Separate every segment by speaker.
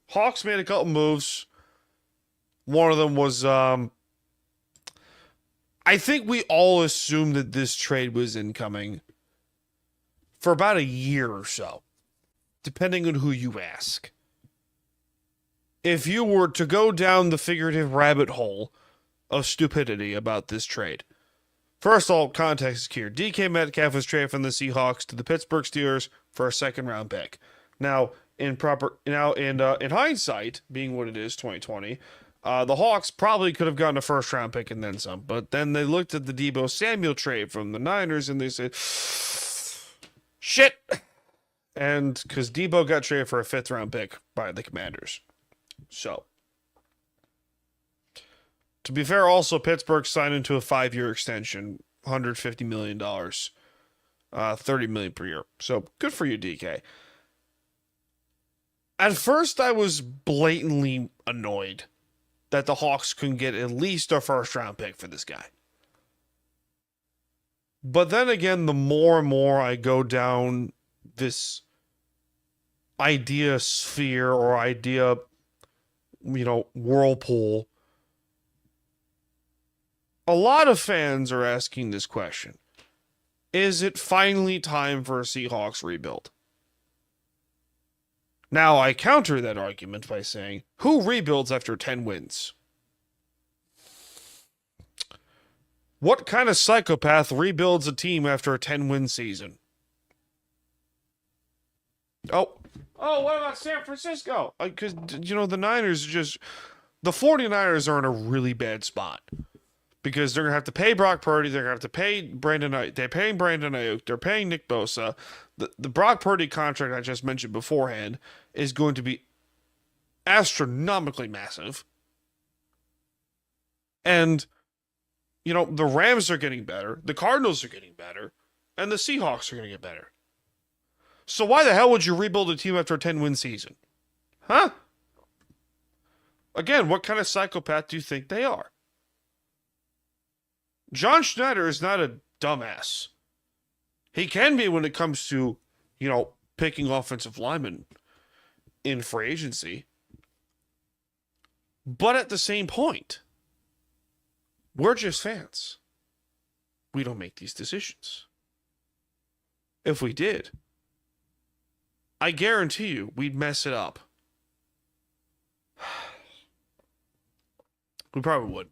Speaker 1: Hawks made a couple moves. One of them was, I think we all assumed that this trade was incoming for about a year or so, depending on who you ask. If you were to go down the figurative rabbit hole of stupidity about this trade, first of all, context is here. DK Metcalf was traded from the Seahawks to the Pittsburgh Steelers for a second round pick. Now, in hindsight, being what it is, 2020, the Hawks probably could have gotten a first round pick and then some. But then they looked at the Deebo Samuel trade from the Niners and they said, shit. And because Deebo got traded for a fifth round pick by the Commanders. So, to be fair, also Pittsburgh signed into a 5-year extension, $150 million, $30 million per year. So good for you, DK. At first, I was blatantly annoyed that the Hawks couldn't get at least a first-round pick for this guy. But then again, the more and more I go down this idea sphere or idea, whirlpool, a lot of fans are asking this question. Is it finally time for a Seahawks rebuild? Now, I counter that argument by saying, who rebuilds after 10 wins? What kind of psychopath rebuilds a team after a 10-win season? Oh, what about San Francisco? Because, the Niners the 49ers are in a really bad spot. Because they're going to have to pay Brock Purdy. They're going to have to pay Brandon Ayuk. They're paying Brandon Ayuk. They're paying Nick Bosa. The Brock Purdy contract I just mentioned beforehand is going to be astronomically massive. And, the Rams are getting better. The Cardinals are getting better. And the Seahawks are going to get better. So why the hell would you rebuild a team after a 10-win season? Huh? Again, what kind of psychopath do you think they are? John Schneider is not a dumbass. He can be when it comes to, picking offensive linemen in free agency. But at the same point, we're just fans. We don't make these decisions. If we did, I guarantee you we'd mess it up. We probably would.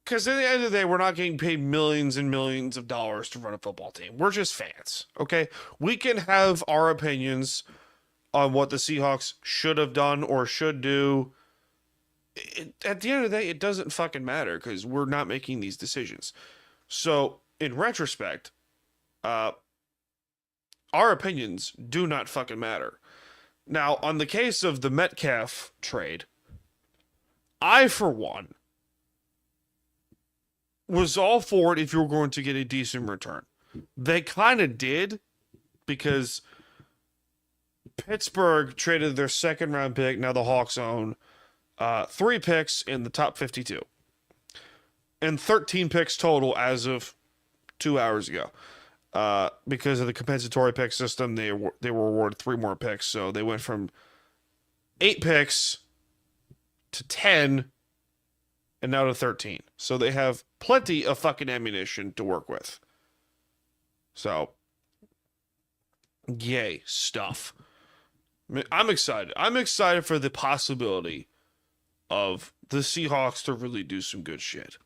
Speaker 1: Because at the end of the day, we're not getting paid millions and millions of dollars to run a football team. We're just fans, okay? We can have our opinions on what the Seahawks should have done or should do. At the end of the day, it doesn't fucking matter because we're not making these decisions. So, in retrospect, our opinions do not fucking matter. Now, on the case of the Metcalf trade, I, for one, was all for it if you were going to get a decent return. They kind of did because Pittsburgh traded their second round pick. Now the Hawks own 3 picks in the top 52 and 13 picks total as of 2 hours ago. Because of the compensatory pick system, they were awarded 3 more picks. So they went from 8 picks to 10 and now to 13. So they have plenty of fucking ammunition to work with. So, yay, stuff. I'm excited. I'm excited for the possibility of the Seahawks to really do some good shit.